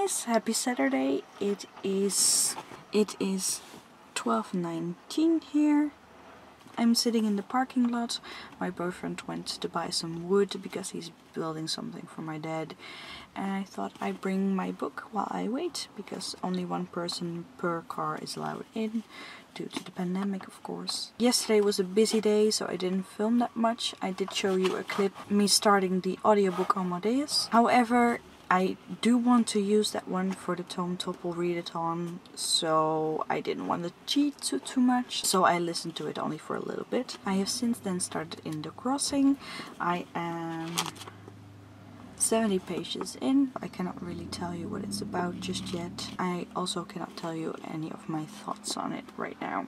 guys, happy Saturday. It is 12:19 here. I'm sitting in the parking lot. My boyfriend went to buy some wood because he's building something for my dad. And I thought I'd bring my book while I wait, because only one person per car is allowed in, due to the pandemic, of course. Yesterday was a busy day, so I didn't film that much. I did show you a clip, me starting the audiobook Amadeus. However, I do want to use that one for the Tome Topple Readathon, so I didn't want to cheat too much, so I listened to it only for a little bit. I have since then started in The Crossing. I am 70 pages in. I cannot really tell you what it's about just yet. I also cannot tell you any of my thoughts on it right now.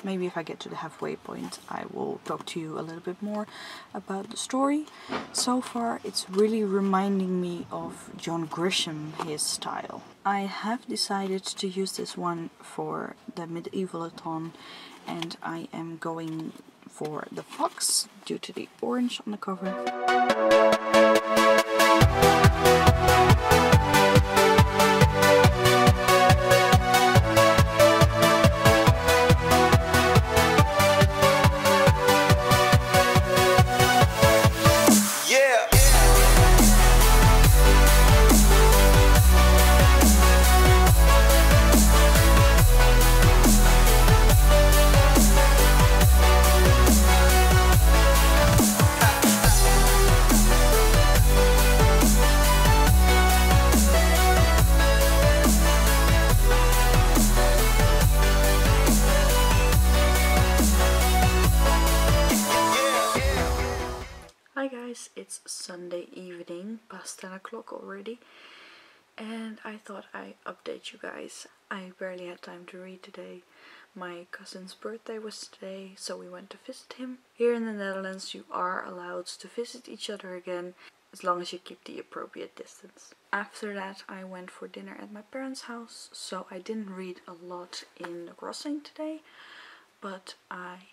Maybe if I get to the halfway point I will talk to you a little bit more about the story. So far it's really reminding me of John Grisham, his style. I have decided to use this one for the Medievelathon, and I am going for the fox due to the orange on the cover. Hi guys, it's Sunday evening, past 10 o'clock already, and I thought I'd update you guys. I barely had time to read today. My cousin's birthday was today, so we went to visit him. Here in the Netherlands you are allowed to visit each other again, as long as you keep the appropriate distance. After that I went for dinner at my parents' house, so I didn't read a lot in The Crossing today, but I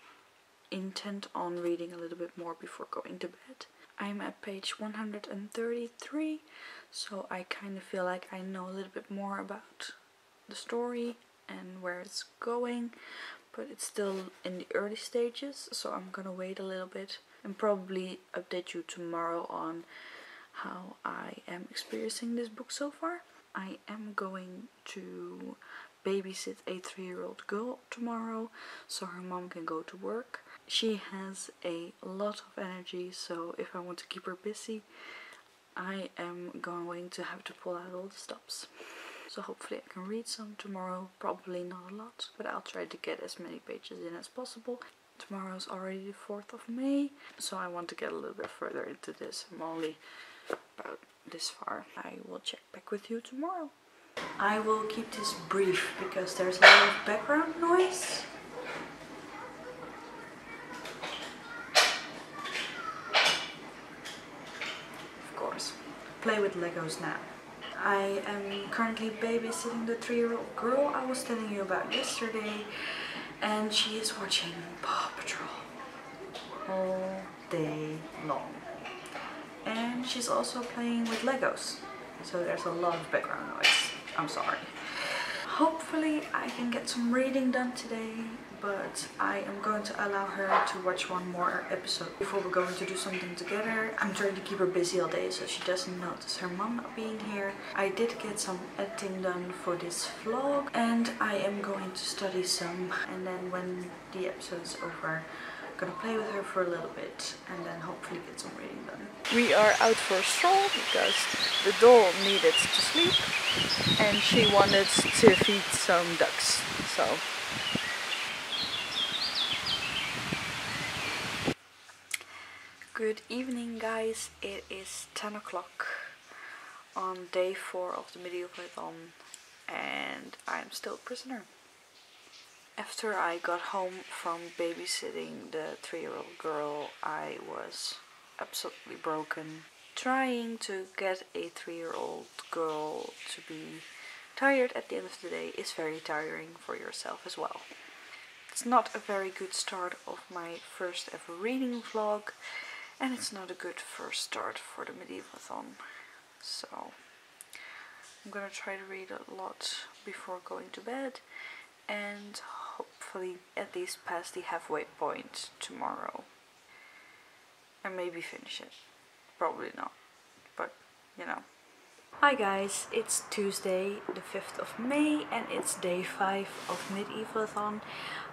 intend on reading a little bit more before going to bed. I'm at page 133, so I kind of feel like I know a little bit more about the story and where it's going, but it's still in the early stages, so I'm gonna wait a little bit and probably update you tomorrow on how I am experiencing this book so far. I am going to babysit a 3-year-old girl tomorrow, so her mom can go to work. She has a lot of energy, so if I want to keep her busy, I am going to have to pull out all the stops. So hopefully I can read some tomorrow, probably not a lot, but I'll try to get as many pages in as possible. Tomorrow's already the 4th of May, so I want to get a little bit further into this. I'm only about this far. I will check back with you tomorrow. I will keep this brief because there's a lot of background noise. Of course, play with Legos now. I am currently babysitting the 3-year-old girl I was telling you about yesterday, and she is watching Paw Patrol all day long. And she's also playing with Legos, so there's a lot of background noise. I'm sorry. Hopefully I can get some reading done today, but I am going to allow her to watch one more episode before we're going to do something together. I'm trying to keep her busy all day so she doesn't notice her mom not being here. I did get some editing done for this vlog, and I am going to study some, and then when the episode's over, I'm gonna play with her for a little bit and then hopefully get some reading done. We are out for a stroll because the doll needed to sleep and she wanted to feed some ducks. So good evening guys, it is 10 o'clock on day 4 of the Medievelathon and I'm still a prisoner. After I got home from babysitting the 3-year-old girl, I was absolutely broken. Trying to get a 3-year-old girl to be tired at the end of the day is very tiring for yourself as well. It's not a very good start of my first ever reading vlog, and it's not a good first start for the Medievelathon. So I'm gonna try to read a lot before going to bed, and hopefully at least pass the halfway point tomorrow. And maybe finish it. Probably not, but you know. Hi guys, it's Tuesday the 5th of May and it's day 5 of Medievelathon.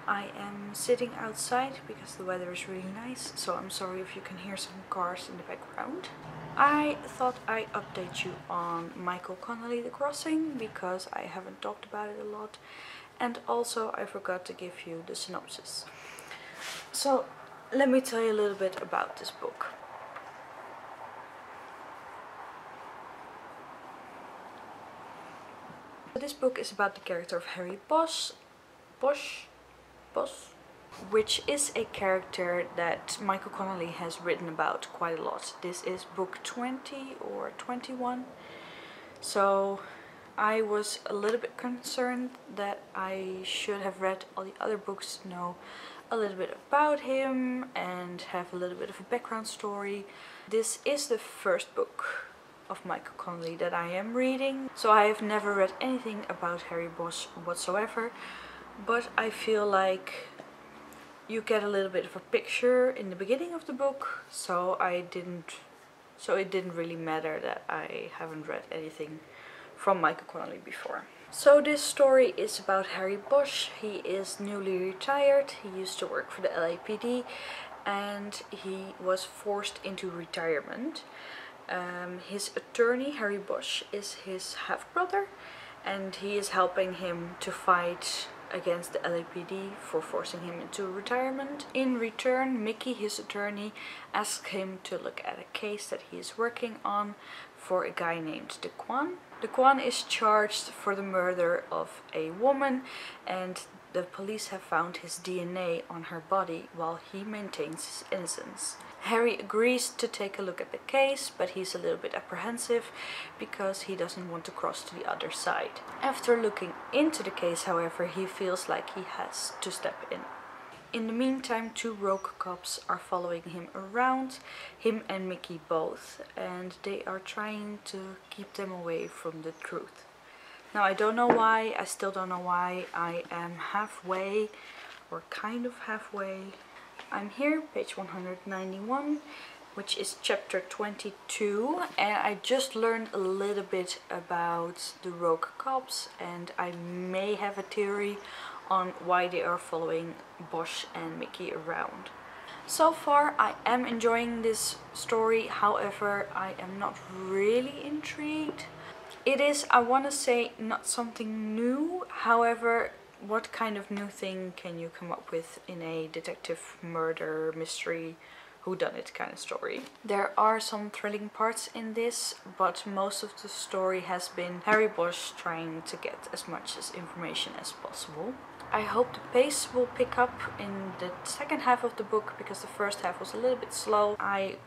I am sitting outside because the weather is really nice, so I'm sorry if you can hear some cars in the background. I thought I'd update you on Michael Connelly The Crossing because I haven't talked about it a lot, and also I forgot to give you the synopsis. So let me tell you a little bit about this book. This book is about the character of Harry Bosch, which is a character that Michael Connelly has written about quite a lot. This is book 20 or 21, so I was a little bit concerned that I should have read all the other books to know a little bit about him and have a little bit of a background story. This is the first book of Michael Connelly that I am reading, so I have never read anything about Harry Bosch whatsoever, but I feel like you get a little bit of a picture in the beginning of the book, so it didn't really matter that I haven't read anything from Michael Connelly before. So this story is about Harry Bosch. He is newly retired. He used to work for the LAPD and he was forced into retirement. His attorney, Harry Bosch, is his half-brother, and he is helping him to fight against the LAPD for forcing him into retirement. In return, Mickey, his attorney, asks him to look at a case that he is working on for a guy named Daquan. Daquan is charged for the murder of a woman, and the police have found his DNA on her body while he maintains his innocence. Harry agrees to take a look at the case, but he's a little bit apprehensive because he doesn't want to cross to the other side. After looking into the case, however, he feels like he has to step in. In the meantime, 2 rogue cops are following him around, him and Mickey both, and they are trying to keep them away from the truth. Now I don't know why, I still don't know why. I am halfway, or kind of halfway. I'm here, page 191, which is chapter 22, and I just learned a little bit about the rogue cops, and I may have a theory on why they are following Bosch and Mickey around. So far I am enjoying this story, however I am not really intrigued. It is, I want to say, not something new, however what kind of new thing can you come up with in a detective murder mystery whodunit kind of story? There are some thrilling parts in this, but most of the story has been Harry Bosch trying to get as much information as possible. I hope the pace will pick up in the second half of the book because the first half was a little bit slow. I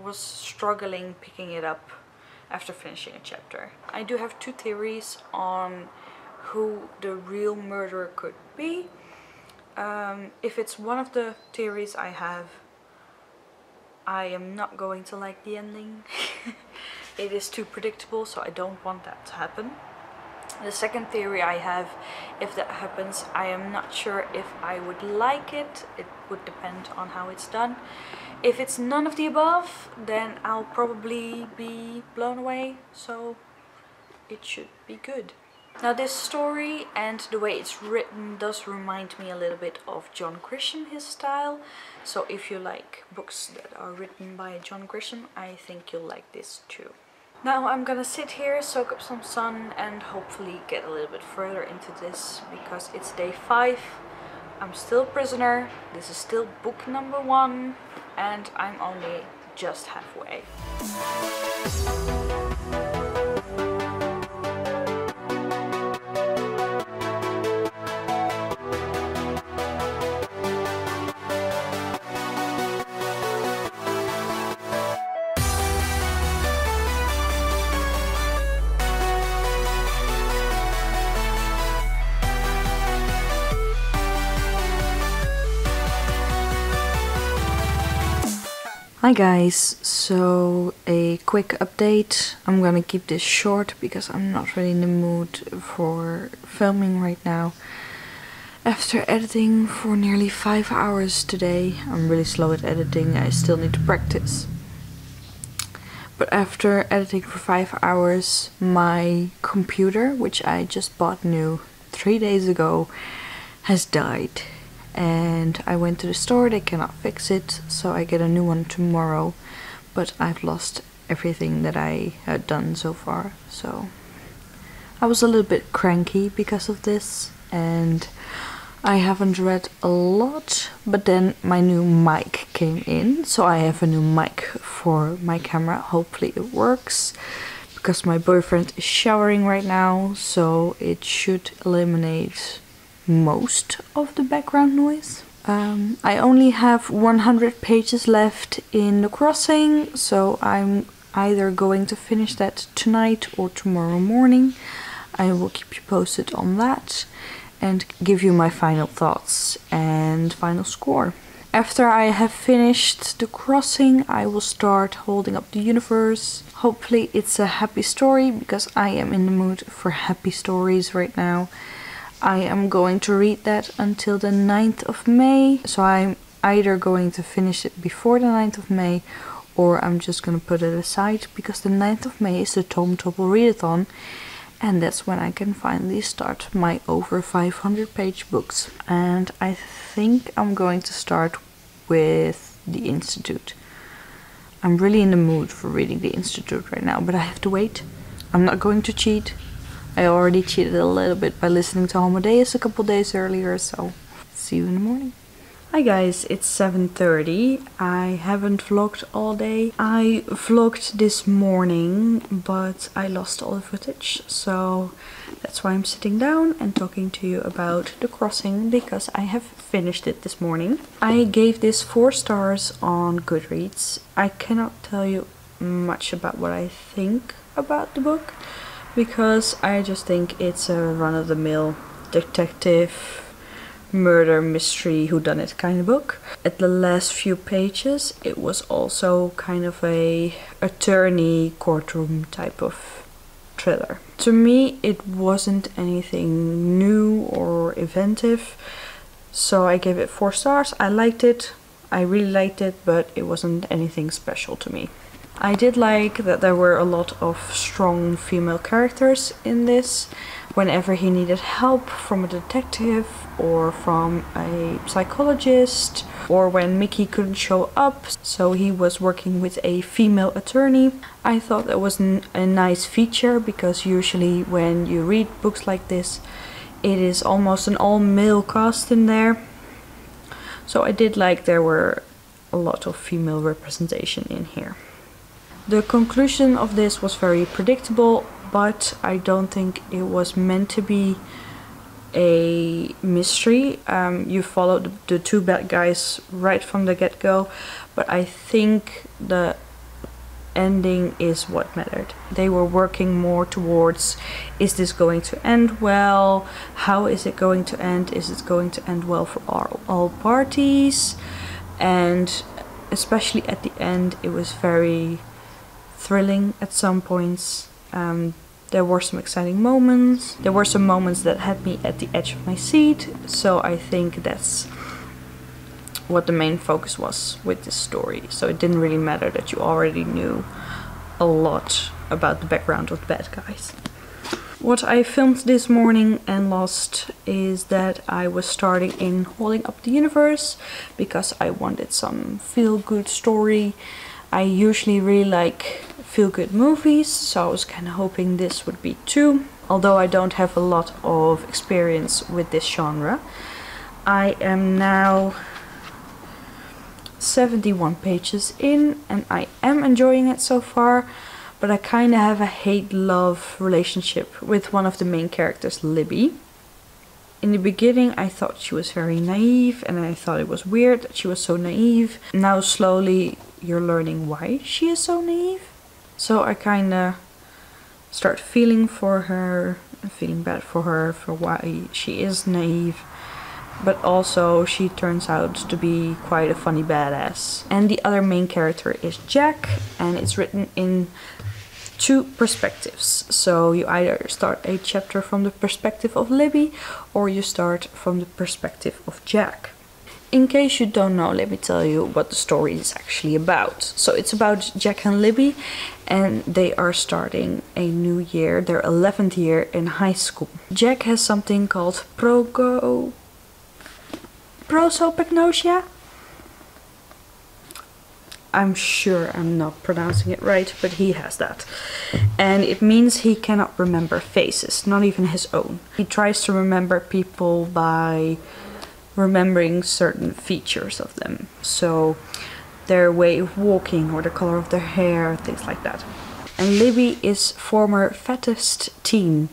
was struggling picking it up after finishing a chapter. I do have 2 theories on who the real murderer could be. If it's one of the theories I have, I am not going to like the ending. It is too predictable, so I don't want that to happen. The second theory I have, if that happens, I am not sure if I would like it. It would depend on how it's done. If it's none of the above, then I'll probably be blown away, so it should be good. Now this story and the way it's written does remind me a little bit of John Grisham, his style. So if you like books that are written by John Grisham, I think you'll like this too. Now I'm gonna sit here, soak up some sun, and hopefully get a little bit further into this because it's day 5. I'm still a prisoner, this is still book number 1, and I'm only just halfway. Hi guys, so a quick update. I'm gonna keep this short because I'm not really in the mood for filming right now. After editing for nearly 5 hours today, I'm really slow at editing, I still need to practice. But after editing for 5 hours, my computer, which I just bought new 3 days ago, has died. And I went to the store, they cannot fix it, so I get a new one tomorrow. But I've lost everything that I had done so far, so I was a little bit cranky because of this, and I haven't read a lot. But then my new mic came in, so I have a new mic for my camera. Hopefully it works, because my boyfriend is showering right now, so it should eliminate most of the background noise. I only have 100 pages left in The Crossing, so I'm either going to finish that tonight or tomorrow morning. I will keep you posted on that and give you my final thoughts and final score. After I have finished The Crossing, I will start Holding Up the Universe. Hopefully it's a happy story, because I am in the mood for happy stories right now. I am going to read that until the 9th of May, so I'm either going to finish it before the 9th of May, or I'm just going to put it aside, because the 9th of May is the Tome Topple Readathon, and that's when I can finally start my over 500 page books. And I think I'm going to start with The Institute. I'm really in the mood for reading The Institute right now, but I have to wait. I'm not going to cheat. I already cheated a little bit by listening to Homodeus a couple days earlier, so see you in the morning. Hi guys, it's 7:30. I haven't vlogged all day. I vlogged this morning, but I lost all the footage, so that's why I'm sitting down and talking to you about The Crossing, because I have finished it this morning. I gave this 4 stars on Goodreads. I cannot tell you much about what I think about the book, because I just think it's a run-of-the-mill detective murder mystery whodunit kind of book. At the last few pages it was also kind of a attorney courtroom type of thriller. To me it wasn't anything new or inventive, so I gave it 4 stars. I liked it, I really liked it, but it wasn't anything special to me. I did like that there were a lot of strong female characters in this. Whenever he needed help from a detective or from a psychologist, or when Mickey couldn't show up, so he was working with a female attorney. I thought that was a nice feature, because usually when you read books like this, it is almost an all-male cast in there. So I did like there were a lot of female representation in here. The conclusion of this was very predictable, but I don't think it was meant to be a mystery. You followed the 2 bad guys right from the get-go, but I think the ending is what mattered. They were working more towards, is this going to end well? How is it going to end? Is it going to end well for all parties? And especially at the end, it was very thrilling at some points. There were some exciting moments. There were some moments that had me at the edge of my seat, so I think that's what the main focus was with this story. So it didn't really matter that you already knew a lot about the background of the bad guys. What I filmed this morning and lost is that I was starting in Holding Up the Universe, because I wanted some feel-good story. I usually really like feel-good movies, so I was kind of hoping this would be too. Although I don't have a lot of experience with this genre. I am now 71 pages in, and I am enjoying it so far, but I kind of have a hate-love relationship with one of the main characters, Libby. In the beginning I thought she was very naive, and I thought it was weird that she was so naive. Now slowly you're learning why she is so naive. So I kinda start feeling for her, feeling bad for her for why she is naive. but also she turns out to be quite a funny badass. And the other main character is Jack, and it's written in 2 perspectives. So you either start a chapter from the perspective of Libby, or you start from the perspective of Jack. In case you don't know, let me tell you what the story is actually about. So it's about Jack and Libby, and they are starting a new year, their 11th year in high school. Jack has something called prosopagnosia. I'm sure I'm not pronouncing it right, but he has that. And it means he cannot remember faces, not even his own. He tries to remember people by remembering certain features of them. So their way of walking or the color of their hair, things like that. And Libby is former fattest teen.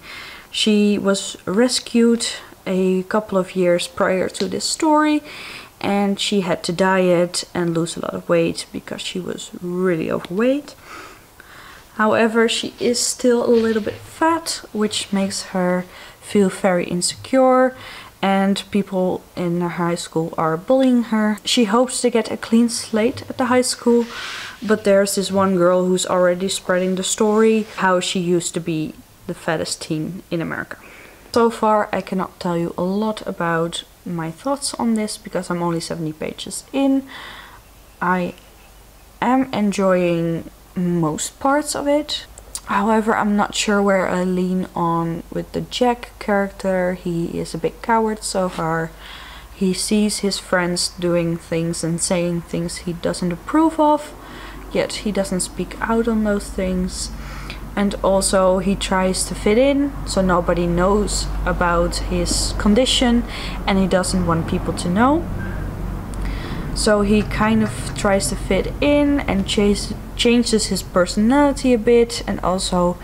She was rescued a couple of years prior to this story, and she had to diet and lose a lot of weight because she was really overweight. However, she is still a little bit fat, which makes her feel very insecure, and people in her high school are bullying her. She hopes to get a clean slate at the high school, but there's this one girl who's already spreading the story how she used to be the fattest teen in America. So far I cannot tell you a lot about my thoughts on this because I'm only 70 pages in. I am enjoying most parts of it. However, I'm not sure where I lean on with the Jack character. He is a big coward so far. He sees his friends doing things and saying things he doesn't approve of, yet he doesn't speak out on those things. And also he tries to fit in, so nobody knows about his condition and he doesn't want people to know. So he kind of tries to fit in and changes his personality a bit, and also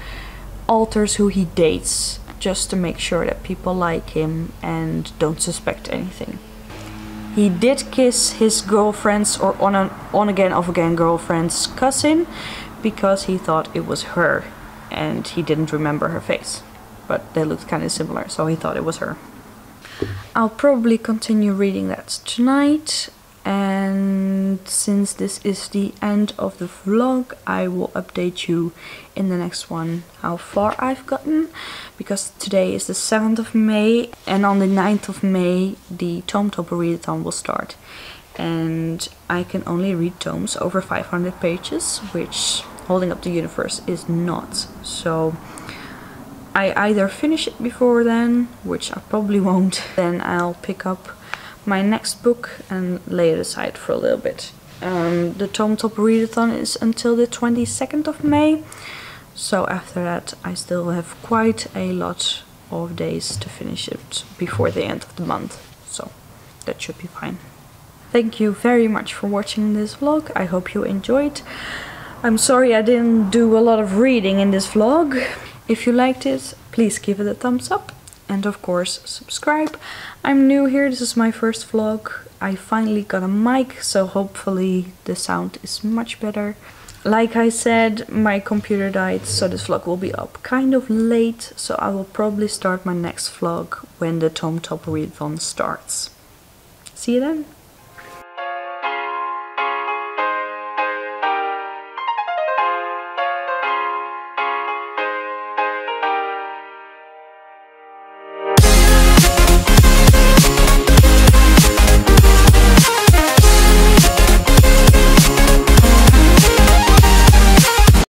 alters who he dates just to make sure that people like him and don't suspect anything. He did kiss his girlfriend's, or on again off again girlfriend's cousin, because he thought it was her and he didn't remember her face, but they looked kind of similar, so he thought it was her. I'll probably continue reading that tonight, and since this is the end of the vlog, I will update you in the next one how far I've gotten, because today is the 7th of May and on the 9th of May the Tome Topper Readathon will start, and I can only read tomes over 500 pages, which Holding Up the Universe is not. So I either finish it before then, which I probably won't, then I'll pick up my next book and lay it aside for a little bit. The Tome Topper Readathon is until the 22nd of May, so after that I still have quite a lot of days to finish it before the end of the month, so that should be fine. Thank you very much for watching this vlog. I hope you enjoyed. I'm sorry I didn't do a lot of reading in this vlog. If you liked it, please give it a thumbs up. And of course, subscribe. I'm new here, this is my first vlog. I finally got a mic, so hopefully the sound is much better. Like I said, my computer died, so this vlog will be up kind of late. So I will probably start my next vlog when the Tome Topper Readathon starts. See you then!